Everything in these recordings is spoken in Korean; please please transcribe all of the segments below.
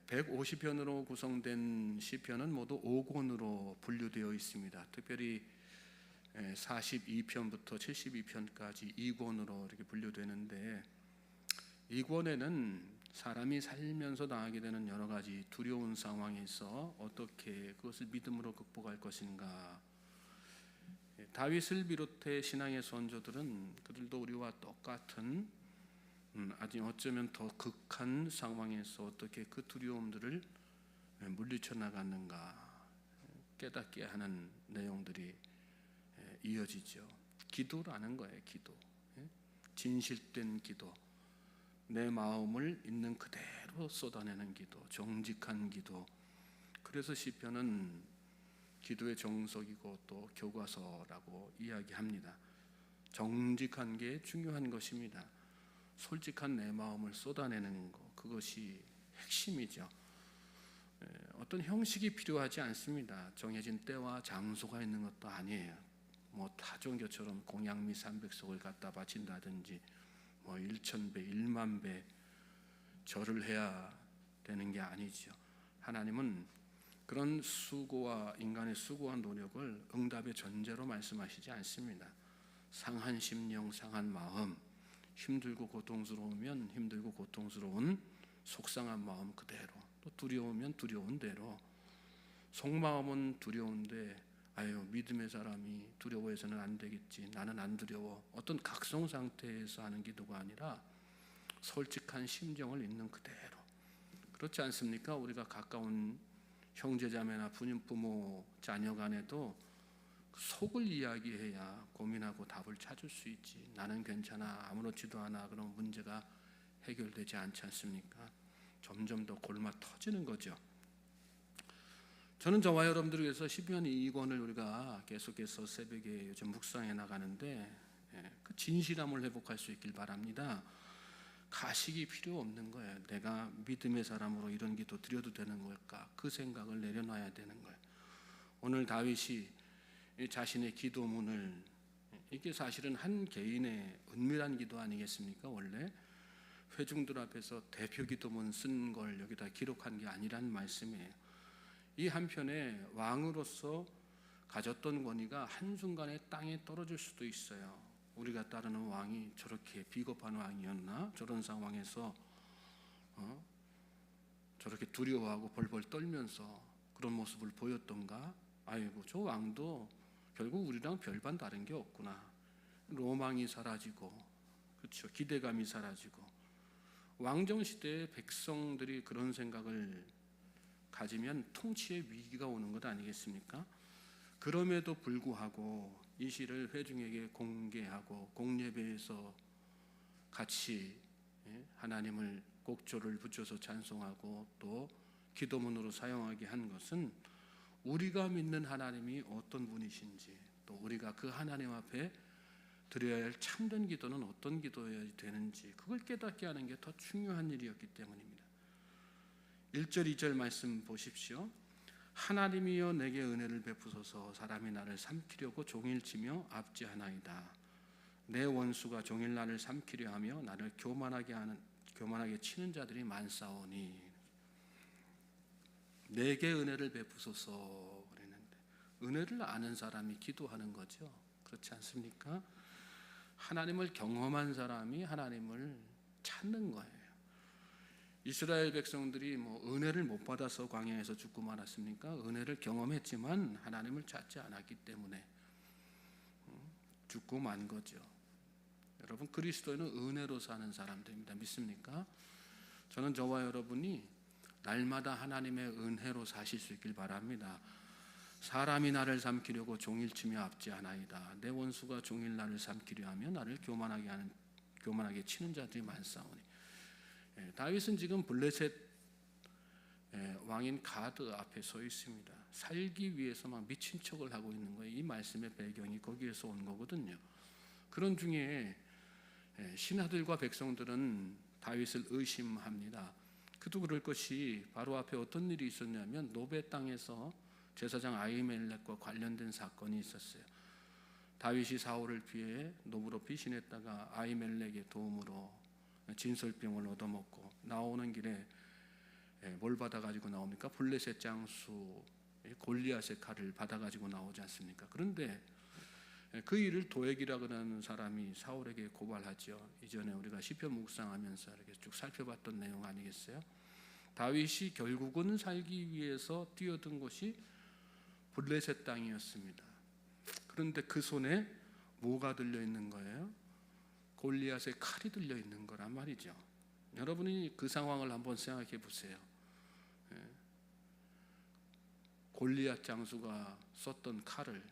150편으로 구성된 시편은 모두 5권으로 분류되어 있습니다. 특별히 42편부터 72편까지 2권으로 이렇게 분류되는데, 이 권에는 사람이 살면서 당하게 되는 여러 가지 두려운 상황에서 어떻게 그것을 믿음으로 극복할 것인가. 다윗을 비롯해 신앙의 선조들은 그들도 우리와 똑같은 아직 어쩌면 더 극한 상황에서 어떻게 그 두려움들을 물리쳐 나갔는가 깨닫게 하는 내용들이 이어지죠. 기도라는 거예요. 기도, 진실된 기도, 내 마음을 있는 그대로 쏟아내는 기도, 정직한 기도. 그래서 시편은 기도의 정석이고 또 교과서라고 이야기합니다. 정직한 게 중요한 것입니다. 솔직한 내 마음을 쏟아내는 것, 그것이 핵심이죠. 어떤 형식이 필요하지 않습니다. 정해진 때와 장소가 있는 것도 아니에요. 타종교처럼 공양미 300석을 갖다 바친다든지 1000배, 10000배 절을 해야 되는 게 아니죠. 하나님은 그런 수고와 인간의 수고와 노력을 응답의 전제로 말씀하시지 않습니다. 상한 심령, 상한 마음, 힘들고 고통스러우면 힘들고 고통스러운 속상한 마음 그대로, 또 두려우면 두려운 대로. 속마음은 두려운데 믿음의 사람이 두려워해서는 안 되겠지, 나는 안 두려워, 어떤 각성 상태에서 하는 기도가 아니라 솔직한 심정을 있는 그대로. 그렇지 않습니까? 우리가 가까운 형제자매나 부모 자녀 간에도 속을 이야기해야 고민하고 답을 찾을 수 있지. 나는 괜찮아, 아무렇지도 않아, 그런 문제가 해결되지 않지 않습니까? 점점 더 골마 터지는 거죠. 저는 저와 여러분들을 위해서 시편 2권을 우리가 계속해서 새벽에 요즘 묵상해 나가는데 그 진실함을 회복할 수 있길 바랍니다. 가식이 필요 없는 거예요. 내가 믿음의 사람으로 이런 기도 드려도 되는 걸까? 그 생각을 내려놔야 되는 거예요. 오늘 다윗이 자신의 기도문을, 이게 사실은 한 개인의 은밀한 기도 아니겠습니까? 원래 회중들 앞에서 대표 기도문 쓴 걸 여기다 기록한 게 아니란 말씀이에요. 이 한편에 왕으로서 가졌던 권위가 한순간에 땅에 떨어질 수도 있어요. 우리가 따르는 왕이 저렇게 비겁한 왕이었나? 저런 상황에서 저렇게 두려워하고 벌벌 떨면서 그런 모습을 보였던가? 아이고, 저 왕도 결국 우리랑 별반 다른 게 없구나. 로망이 사라지고, 그렇죠, 기대감이 사라지고. 왕정 시대의 백성들이 그런 생각을 가지면 통치의 위기가 오는 것 아니겠습니까? 그럼에도 불구하고 이 시를 회중에게 공개하고 공예배에서 같이 하나님을 곡조를 붙여서 찬송하고 또 기도문으로 사용하게 한 것은 우리가 믿는 하나님이 어떤 분이신지, 또 우리가 그 하나님 앞에 드려야 할 참된 기도는 어떤 기도여야 되는지, 그걸 깨닫게 하는 게 더 중요한 일이었기 때문입니다. 1절 2절 말씀 보십시오. 하나님이여 내게 은혜를 베푸소서. 사람이 나를 삼키려고 종일치며 압제하나이다. 내 원수가 종일 나를 삼키려 하며 나를 교만하게 치는 자들이 많사오니. 내게 은혜를 베푸소서 그랬는데, 은혜를 아는 사람이 기도하는 거죠. 그렇지 않습니까? 하나님을 경험한 사람이 하나님을 찾는 거예요. 이스라엘 백성들이 은혜를 못 받아서 광야에서 죽고 말았습니까? 은혜를 경험했지만 하나님을 찾지 않았기 때문에 죽고 만 거죠. 여러분, 그리스도인은 은혜로 사는 사람들입니다. 믿습니까? 저는 저와 여러분이 날마다 하나님의 은혜로 사실 수 있길 바랍니다. 사람이 나를 삼키려고 종일치며 압제하나이다. 내 원수가 종일 나를 삼키려 하며 나를 교만하게 치는 자들이 많사오니. 다윗은 지금 블레셋 왕인 가드 앞에 서 있습니다. 살기 위해서 막 미친 척을 하고 있는 거예요. 이 말씀의 배경이 거기에서 온 거거든요. 그런 중에 신하들과 백성들은 다윗을 의심합니다. 그도 그럴 것이 바로 앞에 어떤 일이 있었냐면 노베 땅에서 제사장 아히멜렉과 관련된 사건이 있었어요. 다윗이 사울을 피해 노브로 피신했다가 아히멜렉의 도움으로 진설병을 얻어먹고 나오는 길에 뭘 받아가지고 나옵니까? 블레셋 장수 골리앗의 칼을 받아가지고 나오지 않습니까? 그런데 그 일을 도액이라고 하는 사람이 사울에게 고발하죠. 이전에 우리가 시편 묵상하면서 이렇게 쭉 살펴봤던 내용 아니겠어요? 다윗이 결국은 살기 위해서 뛰어든 곳이 블레셋 땅이었습니다. 그런데 그 손에 뭐가 들려 있는 거예요? 골리앗의 칼이 들려 있는 거란 말이죠. 여러분이 그 상황을 한번 생각해 보세요. 골리앗 장수가 썼던 칼을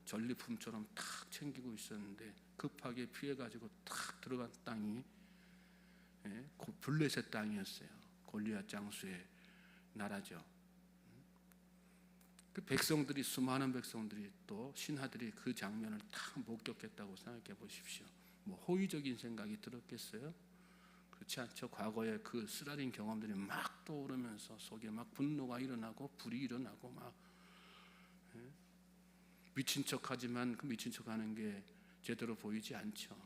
전리품처럼 탁 챙기고 있었는데 급하게 피해가지고 탁 들어간 땅이 블레셋 땅이었어요. 골리앗 장수의 나라죠. 그 백성들이, 수많은 백성들이, 또 신하들이 그 장면을 다 목격했다고 생각해 보십시오. 뭐 호의적인 생각이 들었겠어요? 그렇지 않죠. 과거의 그 쓰라린 경험들이 막 떠오르면서 속에 막 분노가 일어나고 불이 일어나고 막 미친 척하지만 그 미친 척하는 게 제대로 보이지 않죠.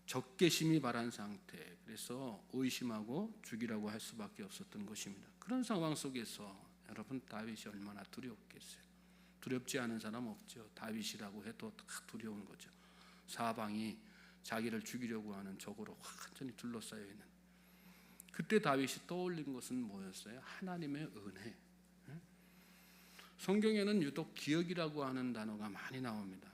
적개심이 바란 상태, 그래서 의심하고 죽이라고 할 수밖에 없었던 것입니다. 그런 상황 속에서 여러분, 다윗이 얼마나 두렵겠어요? 두렵지 않은 사람 없죠. 다윗이라고 해도 다 두려운 거죠. 사방이 자기를 죽이려고 하는 적으로 완전히 둘러싸여 있는. 그때 다윗이 떠올린 것은 뭐였어요? 하나님의 은혜. 성경에는 유독 기억이라고 하는 단어가 많이 나옵니다.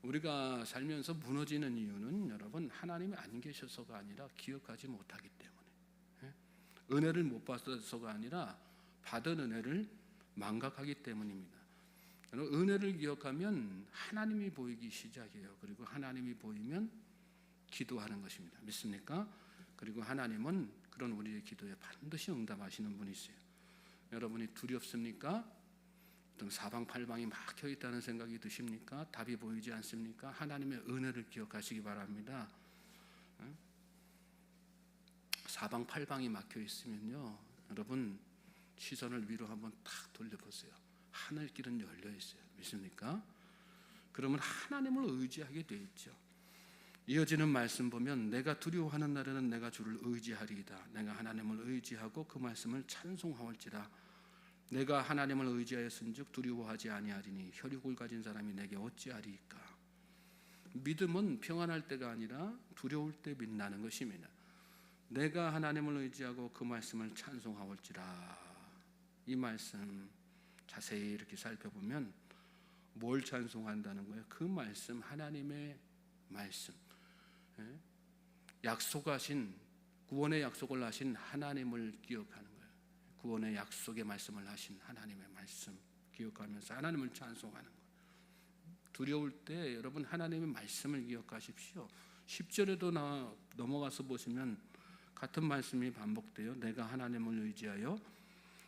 우리가 살면서 무너지는 이유는 여러분, 하나님이 안 계셔서가 아니라 기억하지 못하기 때문에, 은혜를 못 받아서가 아니라 받은 은혜를 망각하기 때문입니다. 은혜를 기억하면 하나님이 보이기 시작해요. 그리고 하나님이 보이면 기도하는 것입니다. 믿습니까? 그리고 하나님은 그런 우리의 기도에 반드시 응답하시는 분이세요. 여러분이 두렵습니까? 어떤 사방팔방이 막혀 있다는 생각이 드십니까? 답이 보이지 않습니까? 하나님의 은혜를 기억하시기 바랍니다. 사방팔방이 막혀 있으면요, 여러분 시선을 위로 한번 탁 돌려보세요. 하늘길은 열려 있어요. 믿습니까? 그러면 하나님을 의지하게 돼 있죠. 이어지는 말씀 보면, 내가 두려워하는 날에는 내가 주를 의지하리이다. 내가 하나님을 의지하고 그 말씀을 찬송하올지라. 내가 하나님을 의지하였은즉 두려워하지 아니하리니 혈육을 가진 사람이 내게 어찌하리이까. 믿음은 평안할 때가 아니라 두려울 때 빛나는 것입니다. 내가 하나님을 의지하고 그 말씀을 찬송하올지라. 이 말씀 자세히 이렇게 살펴보면 뭘 찬송한다는 거예요? 그 말씀, 하나님의 말씀, 약속하신, 구원의 약속을 하신 하나님을 기억하는 거예요. 구원의 약속의 말씀을 하신 하나님의 말씀 기억하면서 하나님을 찬송하는 거예요. 두려울 때 여러분, 하나님의 말씀을 기억하십시오. 10절에도 넘어가서 보시면 같은 말씀이 반복돼요. 내가 하나님을 의지하여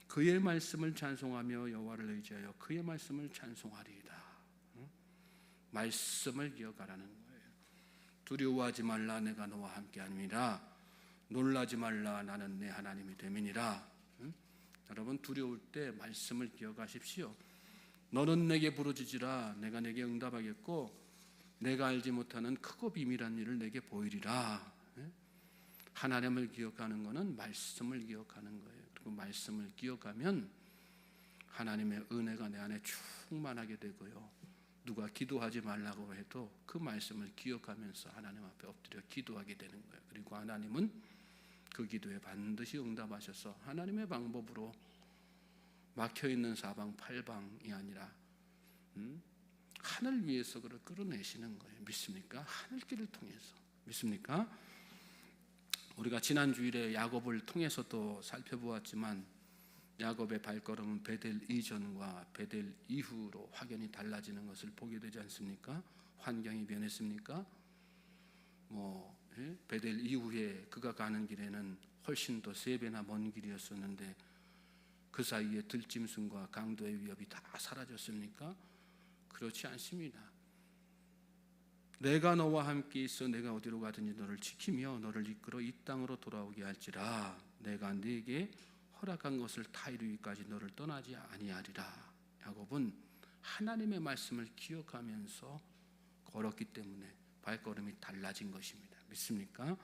그의 말씀을 찬송하며 여호와를 의지하여 그의 말씀을 찬송하리이다. 말씀을 기억하라는 거예요. 두려워하지 말라, 내가 너와 함께함이라. 놀라지 말라, 나는 내 하나님이 됨이니라. 여러분, 두려울 때 말씀을 기억하십시오. 너는 내게 부르짖으라, 내가 내게 응답하겠고 내가 알지 못하는 크고 비밀한 일을 내게 보이리라. 하나님을 기억하는 것은 말씀을 기억하는 거예요. 그리고 말씀을 기억하면 하나님의 은혜가 내 안에 충만하게 되고요, 누가 기도하지 말라고 해도 그 말씀을 기억하면서 하나님 앞에 엎드려 기도하게 되는 거예요. 그리고 하나님은 그 기도에 반드시 응답하셔서 하나님의 방법으로 막혀있는 사방팔방이 아니라 하늘 위에서 그를 끌어내시는 거예요. 믿습니까? 하늘길을 통해서. 믿습니까? 우리가 지난 주일에 야곱을 통해서도 살펴보았지만 야곱의 발걸음은 베델 이전과 베델 이후로 확연히 달라지는 것을 보게 되지 않습니까? 환경이 변했습니까? 베델 이후에 그가 가는 길에는 훨씬 더 3배나 먼 길이었었는데 그 사이에 들짐승과 강도의 위협이 다 사라졌습니까? 그렇지 않습니다. 내가 너와 함께 있어 내가 어디로 가든지 너를 지키며 너를 이끌어 이 땅으로 돌아오게 할지라. 내가 네게 허락한 것을 다 이루기까지 너를 떠나지 아니하리라. 야곱은 하나님의 말씀을 기억하면서 걸었기 때문에 발걸음이 달라진 것입니다. 믿습니까?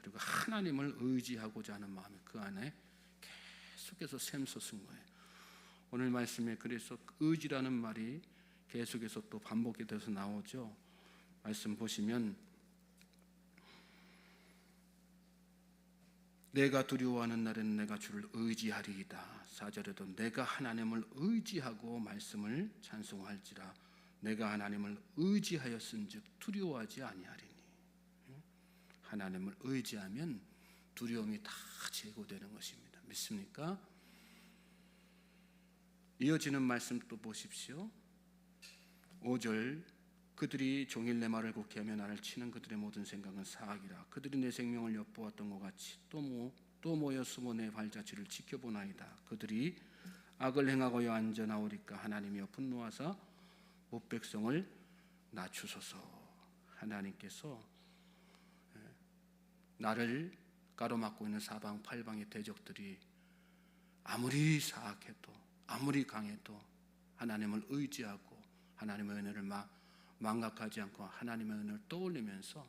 그리고 하나님을 의지하고자 하는 마음이 그 안에 계속해서 샘솟은 거예요. 오늘 말씀에 그래서 의지라는 말이 계속해서 또 반복이 돼서 나오죠. 말씀 보시면 내가 두려워하는 날에는 내가 주를 의지하리이다. 4절에도 내가 하나님을 의지하고 말씀을 찬송할지라 내가 하나님을 의지하였은즉 두려워하지 아니하리니. 하나님을 의지하면 두려움이 다 제거되는 것입니다. 믿습니까? 이어지는 말씀 또 보십시오. 5절 그들이 종일 내 말을 곡해하며 나를 치는 그들의 모든 생각은 사악이라. 그들이 내 생명을 엿보았던 것 같이 또 모여 숨어 내 발자취를 지켜보나이다. 그들이 악을 행하고야 안전하오리까. 하나님이여 분노하사 못 백성을 낮추소서. 하나님께서 나를 가로막고 있는 사방팔방의 대적들이 아무리 사악해도 아무리 강해도 하나님을 의지하고 하나님의 은혜를 망각하지 않고 하나님의 은혜를 떠올리면서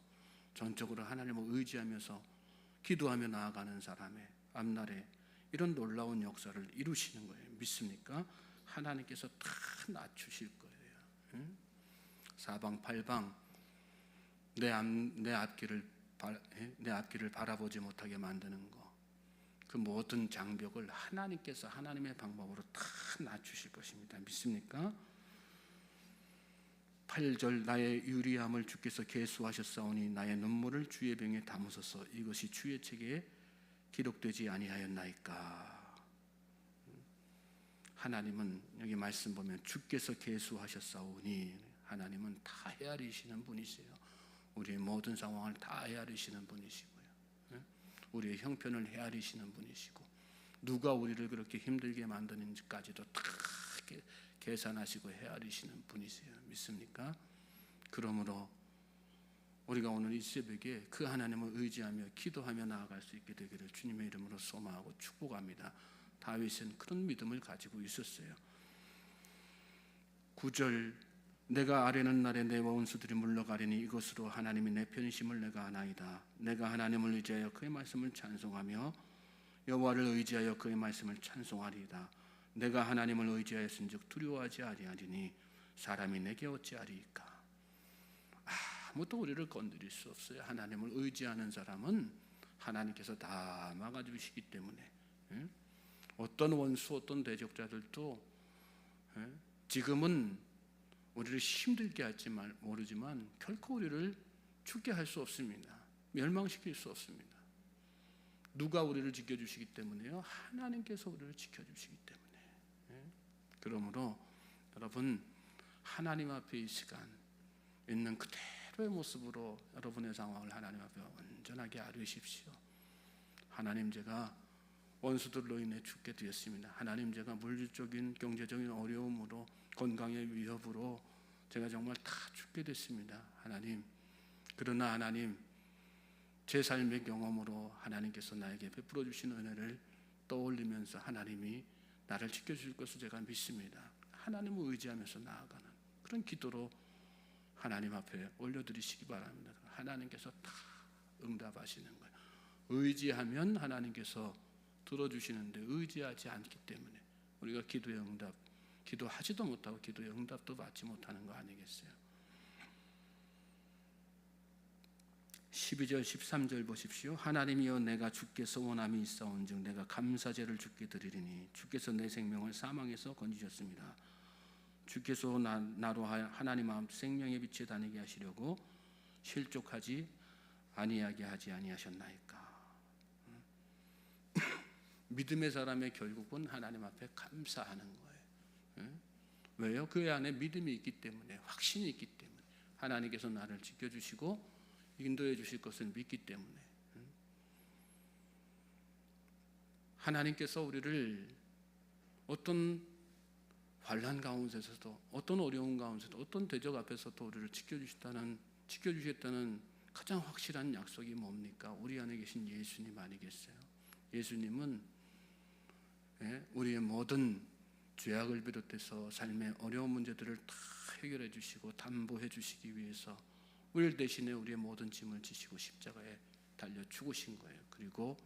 전적으로 하나님을 의지하면서 기도하며 나아가는 사람의 앞날에 이런 놀라운 역사를 이루시는 거예요. 믿습니까? 하나님께서 다 낮추실 거예요. 사방팔방 내 앞길을 바라보지 못하게 만드는 거, 그 모든 장벽을 하나님께서 하나님의 방법으로 다 낮추실 것입니다. 믿습니까? 8절 나의 유리함을 주께서 계수하셨사오니 나의 눈물을 주의 병에 담으소서. 이것이 주의 책에 기록되지 아니하였나이까. 하나님은 여기 말씀 보면 주께서 계수하셨사오니 하나님은 다 헤아리시는 분이세요. 우리의 모든 상황을 다 헤아리시는 분이시고요. 우리의 형편을 헤아리시는 분이시고 누가 우리를 그렇게 힘들게 만드는지까지도 다 계산하시고 헤아리시는 분이세요. 믿습니까? 그러므로 우리가 오늘 이 새벽에 그 하나님을 의지하며 기도하며 나아갈 수 있게 되기를 주님의 이름으로 소망하고 축복합니다. 다윗은 그런 믿음을 가지고 있었어요. 9절 내가 아뢰는 날에 내 원수들이 물러가리니 이것으로 하나님이 내 편이심을 내가 아나이다. 내가 하나님을 의지하여 그의 말씀을 찬송하며 여호와를 의지하여 그의 말씀을 찬송하리이다. 내가 하나님을 의지하였은즉 두려워하지 아니하리니 사람이 내게 어찌하리이까. 아무도 우리를 건드릴 수 없어요. 하나님을 의지하는 사람은 하나님께서 다 막아주시기 때문에 어떤 원수 어떤 대적자들도 지금은 우리를 힘들게 할지 모르지만 결코 우리를 죽게 할 수 없습니다. 멸망시킬 수 없습니다. 누가 우리를 지켜주시기 때문에요? 하나님께서 우리를 지켜주시기 때문에. 그러므로 여러분 하나님 앞에 이 시간 있는 그대로의 모습으로 여러분의 상황을 하나님 앞에 온전하게 아뢰십시오. 하나님 제가 원수들로 인해 죽게 되었습니다. 하나님 제가 물질적인 경제적인 어려움으로 건강의 위협으로 제가 정말 다 죽게 됐습니다. 하나님 그러나 하나님 제 삶의 경험으로 하나님께서 나에게 베풀어 주신 은혜를 떠올리면서 하나님이 나를 지켜줄 것을 제가 믿습니다. 하나님을 의지하면서 나아가는 그런 기도로 하나님 앞에 올려드리시기 바랍니다. 하나님께서 다 응답하시는 거예요. 의지하면 하나님께서 들어주시는데 의지하지 않기 때문에 우리가 기도의 응답, 기도하지도 못하고 기도의 응답도 받지 못하는 거 아니겠어요? 12절 13절 보십시오. 하나님이여 내가 주께서 원함이 있사온즉 내가 감사제를 주께 드리리니 주께서 내 생명을 사망에서 건지셨습니다. 주께서 나로 하나님 앞 생명의 빛에 다니게 하시려고 실족하지 아니하게 하지 아니하셨나이까. 믿음의 사람의 결국은 하나님 앞에 감사하는 거예요. 왜요? 그 안에 믿음이 있기 때문에, 확신이 있기 때문에, 하나님께서 나를 지켜주시고 인도해 주실 것을 믿기 때문에, 하나님께서 우리를 어떤 환난 가운데서도, 어떤 어려운 가운데서도, 어떤 대적 앞에서도 우리를 지켜주셨다는 가장 확실한 약속이 뭡니까? 우리 안에 계신 예수님 아니겠어요? 예수님은 우리의 모든 죄악을 비롯해서 삶의 어려운 문제들을 다 해결해 주시고 담보해 주시기 위해서 우리 대신에 우리의 모든 짐을 지시고 십자가에 달려 죽으신 거예요. 그리고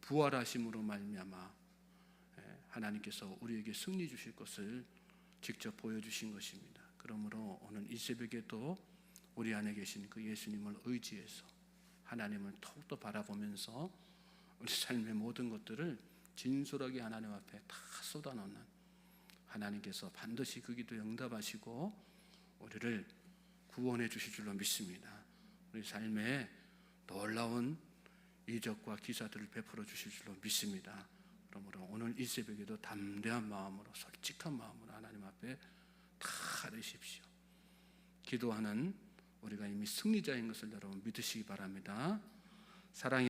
부활하심으로 말미암아 하나님께서 우리에게 승리 주실 것을 직접 보여주신 것입니다. 그러므로 오늘 이 새벽에도 우리 안에 계신 그 예수님을 의지해서 하나님을 더욱더 바라보면서 우리 삶의 모든 것들을 진솔하게 하나님 앞에 다 쏟아놓는, 하나님께서 반드시 그 기도에 응답하시고 우리를 구원해 주실 줄로 믿습니다. 우리 삶에 놀라운 이적과 기사들을 베풀어 주실 줄로 믿습니다. 그러므로 오늘 이 새벽에도 담대한 마음으로, 솔직한 마음으로 하나님 앞에 다 하시십시오. 기도하는 우리가 이미 승리자인 것을 여러분 믿으시기 바랍니다. 사랑이